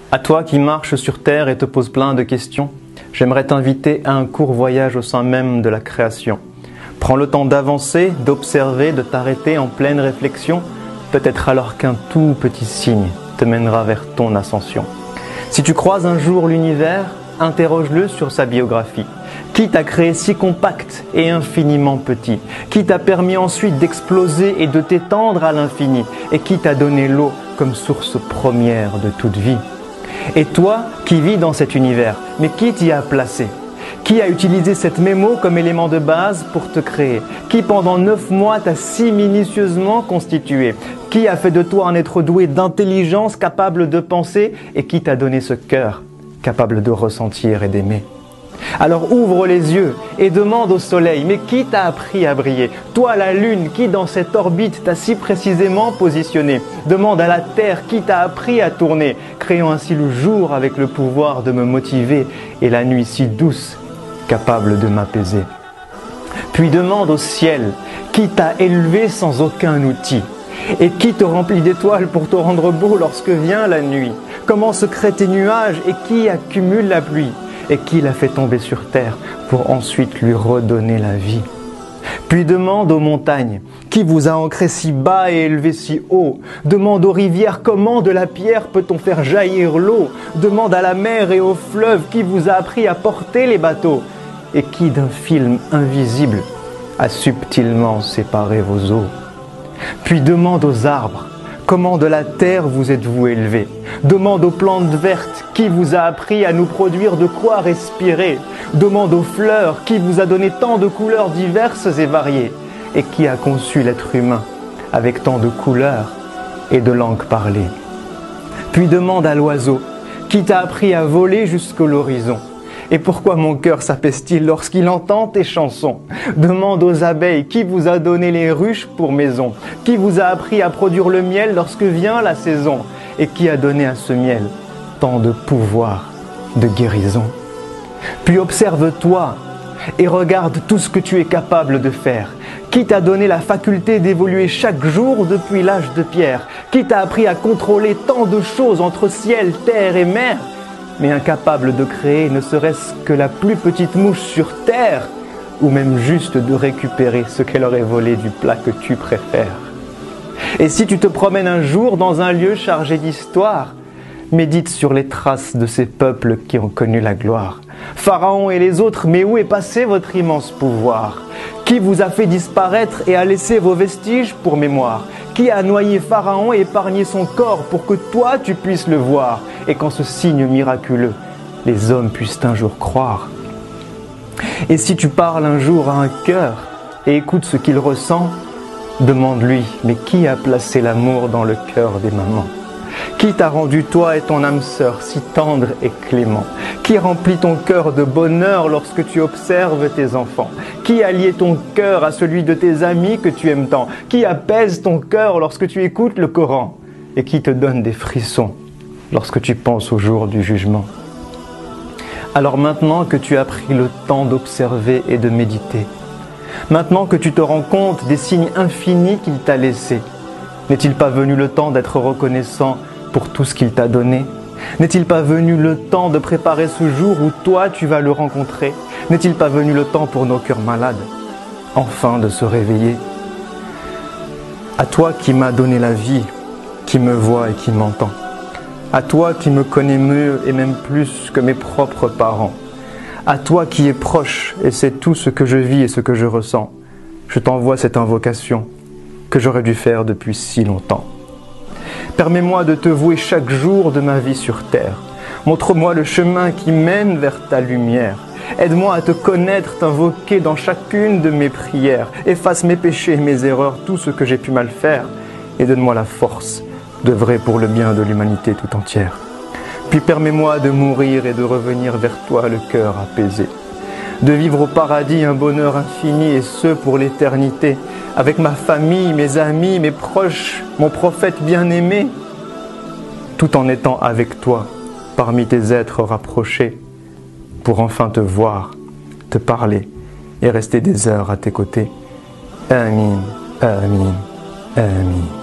À toi qui marches sur terre et te poses plein de questions, j'aimerais t'inviter à un court voyage au sein même de la création. Prends le temps d'avancer, d'observer, de t'arrêter en pleine réflexion, peut-être alors qu'un tout petit signe te mènera vers ton ascension. Si tu croises un jour l'univers, interroge-le sur sa biographie. Qui t'a créé si compact et infiniment petit? Qui t'a permis ensuite d'exploser et de t'étendre à l'infini? Et qui t'a donné l'eau comme source première de toute vie? Et toi qui vis dans cet univers, mais qui t'y a placé? Qui a utilisé cette mémo comme élément de base pour te créer? Qui pendant 9 mois t'a si minutieusement constitué? Qui a fait de toi un être doué d'intelligence capable de penser? Et qui t'a donné ce cœur capable de ressentir et d'aimer? Alors ouvre les yeux et demande au soleil, mais qui t'a appris à briller? Toi la lune, qui dans cette orbite t'a si précisément positionné? Demande à la terre, qui t'a appris à tourner, créant ainsi le jour avec le pouvoir de me motiver et la nuit si douce, capable de m'apaiser. Puis demande au ciel, qui t'a élevé sans aucun outil? Et qui te remplit d'étoiles pour te rendre beau lorsque vient la nuit? Comment se créent tes nuages et qui accumule la pluie? Et qui l'a fait tomber sur terre pour ensuite lui redonner la vie? Puis demande aux montagnes, qui vous a ancré si bas et élevé si haut? Demande aux rivières, comment de la pierre peut-on faire jaillir l'eau? Demande à la mer et aux fleuves, qui vous a appris à porter les bateaux? Et qui d'un film invisible a subtilement séparé vos eaux? Puis demande aux arbres, comment de la terre vous êtes-vous élevé? Demande aux plantes vertes, qui vous a appris à nous produire de quoi respirer? Demande aux fleurs, qui vous a donné tant de couleurs diverses et variées? Et qui a conçu l'être humain avec tant de couleurs et de langues parlées? Puis demande à l'oiseau, qui t'a appris à voler jusqu'à l'horizon? Et pourquoi mon cœur s'apaise-t-il lorsqu'il entend tes chansons? Demande aux abeilles, qui vous a donné les ruches pour maison? Qui vous a appris à produire le miel lorsque vient la saison? Et qui a donné à ce miel tant de pouvoir, de guérison? Puis observe-toi et regarde tout ce que tu es capable de faire. Qui t'a donné la faculté d'évoluer chaque jour depuis l'âge de pierre? Qui t'a appris à contrôler tant de choses entre ciel, terre et mer? Mais incapable de créer ne serait-ce que la plus petite mouche sur terre, ou même juste de récupérer ce qu'elle aurait volé du plat que tu préfères. Et si tu te promènes un jour dans un lieu chargé d'histoire, médite sur les traces de ces peuples qui ont connu la gloire. Pharaon et les autres, mais où est passé votre immense pouvoir? Qui vous a fait disparaître et a laissé vos vestiges pour mémoire? Qui a noyé Pharaon et épargné son corps pour que toi tu puisses le voir? Et qu'en ce signe miraculeux, les hommes puissent un jour croire. Et si tu parles un jour à un cœur et écoutes ce qu'il ressent, demande-lui, mais qui a placé l'amour dans le cœur des mamans? Qui t'a rendu toi et ton âme sœur si tendre et clément? Qui remplit ton cœur de bonheur lorsque tu observes tes enfants? Qui a lié ton cœur à celui de tes amis que tu aimes tant? Qui apaise ton cœur lorsque tu écoutes le Coran? Et qui te donne des frissons lorsque tu penses au jour du jugement? Alors maintenant que tu as pris le temps d'observer et de méditer, maintenant que tu te rends compte des signes infinis qu'il t'a laissés, n'est-il pas venu le temps d'être reconnaissant pour tout ce qu'il t'a donné? N'est-il pas venu le temps de préparer ce jour où toi tu vas le rencontrer? N'est-il pas venu le temps pour nos cœurs malades, enfin de se réveiller? À toi qui m'as donné la vie, qui me voit et qui m'entend, à toi qui me connais mieux et même plus que mes propres parents, à toi qui es proche et sais tout ce que je vis et ce que je ressens, je t'envoie cette invocation que j'aurais dû faire depuis si longtemps. Permets-moi de te vouer chaque jour de ma vie sur terre. Montre-moi le chemin qui mène vers ta lumière. Aide-moi à te connaître, t'invoquer dans chacune de mes prières. Efface mes péchés et mes erreurs, tout ce que j'ai pu mal faire, et donne-moi la force d'œuvrer pour le bien de l'humanité tout entière. Puis permets-moi de mourir et de revenir vers toi le cœur apaisé. De vivre au paradis un bonheur infini et ce pour l'éternité, avec ma famille, mes amis, mes proches, mon prophète bien-aimé, tout en étant avec toi, parmi tes êtres rapprochés, pour enfin te voir, te parler et rester des heures à tes côtés. Amin, amin, amin.